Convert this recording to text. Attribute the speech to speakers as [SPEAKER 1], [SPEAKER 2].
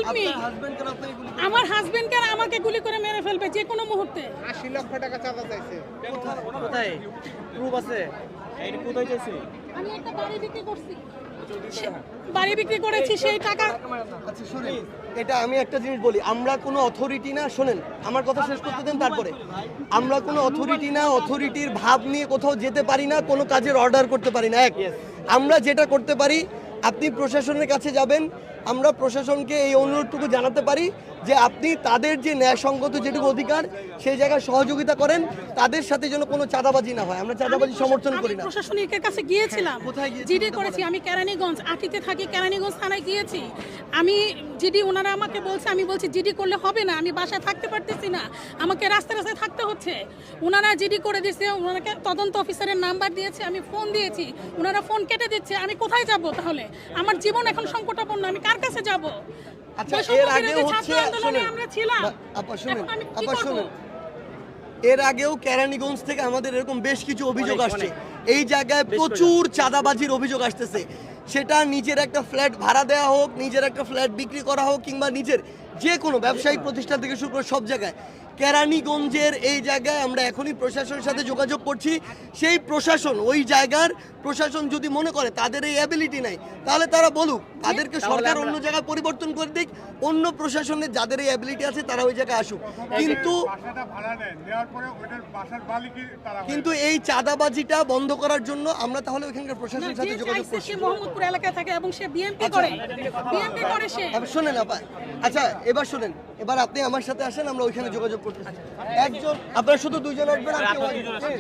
[SPEAKER 1] Help me. আমার হাজবেন্ডকে আমাকে গুলি করে মেরে ফেলবে যে কোনো মুহূর্তে।
[SPEAKER 2] 80 লক্ষ টাকা চাঁদা চাইছে।
[SPEAKER 3] কোথায় প্রুফ আছে? এই কোথায় চাইছে?
[SPEAKER 1] আমি একটা বাড়ি বিক্রি করছি, বাড়ি বিক্রি করেছি সেই টাকা।
[SPEAKER 4] আচ্ছা শুনেন, এটা আমি একটা জিনিস বলি, আমরা কোনো অথরিটি না, শোনেন আমার কথা শেষ করতে দেন তারপরে। আমরা কোনো অথরিটি না, অথরিটির ভাব নিয়ে কোথাও যেতে পারি না, কোনো কাজের অর্ডার করতে পারি না। এক, আমরা যেটা করতে পারি, আপনি প্রশাসনের কাছে যাবেন, আমরা প্রশাসনকে এই অনুরোধটুকু জানাতে পারি যে আপনি তাদের যে ন্যায়সঙ্গত যেটুকু অধিকার সেই জায়গায় সহযোগিতা করেন, তাদের সাথে যেন কোনো চাঁদাবাজি না হয়। আমরা চাঁদাবাজি সমর্থন করি না।
[SPEAKER 1] আমি প্রশাসনিকের কাছে গিয়েছিলাম,
[SPEAKER 4] কোথায় গিয়েছিলেন?
[SPEAKER 1] জিডি করেছি। আমি কেরানীগঞ্জ আটিতে থাকি, কেরানীগঞ্জ থানায় গিয়েছি আমি। জিডি ওনারা আমাকে বলছে, আমি বলছি জিডি করলে হবে না, আমি বাসায় থাকতে পারতেছি না, আমাকে রাস্তায় রাস্তায় থাকতে হচ্ছে। ওনারা জিডি করে দিচ্ছে, ওনাকে তদন্ত অফিসারের নাম্বার দিয়েছে, আমি ফোন দিয়েছি, ওনারা ফোন কেটে দিচ্ছে। আমি কোথায় যাব তাহলে? আমার জীবন এখন সংকটাপন্ন, আমি কার কাছে যাব?
[SPEAKER 4] আচ্ছা, এর আগেও হচ্ছে, শুনেন
[SPEAKER 1] আমরা ছিলাম।
[SPEAKER 4] আপা শুনেন,
[SPEAKER 1] এখন আমি কি
[SPEAKER 4] আপা
[SPEAKER 1] করব?
[SPEAKER 4] শুনেন, এর আগেও কেরানীগঞ্জ থেকে আমাদের এরকম বেশ কিছু অভিযোগ আসছে। এই জায়গায় প্রচুর চাঁদাবাজির অভিযোগ আসতেছে। সেটা নিজের একটা ফ্ল্যাট ভাড়া দেওয়া হোক, নিজের একটা ফ্ল্যাট বিক্রি করা হোক, কিংবা নিজের যে কোনো ব্যবসায়িক প্রতিষ্ঠান থেকে শুরু করে সব জায়গায় কেরানীগঞ্জের এই জায়গায় আমরা এখনই প্রশাসনের সাথে যোগাযোগ করছি। সেই প্রশাসন, ওই জায়গার প্রশাসন যদি মনে করে তাদের এই অ্যাবিলিটি নাই, তাহলে তারা বলুক, তাদেরকে সরকার অন্য জায়গায় পরিবর্তন করে দিক, অন্য প্রশাসনের যাদের এই অ্যাবিলিটি আছে তারা ওই জায়গায় আসুক। কিন্তু এই চাঁদাবাজিটা বন্ধ করার জন্য আমরা তাহলে ওইখানকার প্রশাসনের সাথে যোগাযোগ করছি।
[SPEAKER 1] সে মোহাম্মদপুর এলাকায় থাকে এবং সে বিএমপি করে, বিএমপি করে সে।
[SPEAKER 4] শোনেন আপা, আচ্ছা এবার শোনেন, এবার আপনি আমার সাথে আসেন, আমরা ওইখানে যোগাযোগ করতেছি। একজন, আপনারা শুধু দুইজন আসবেন আর কেউ আসবেন?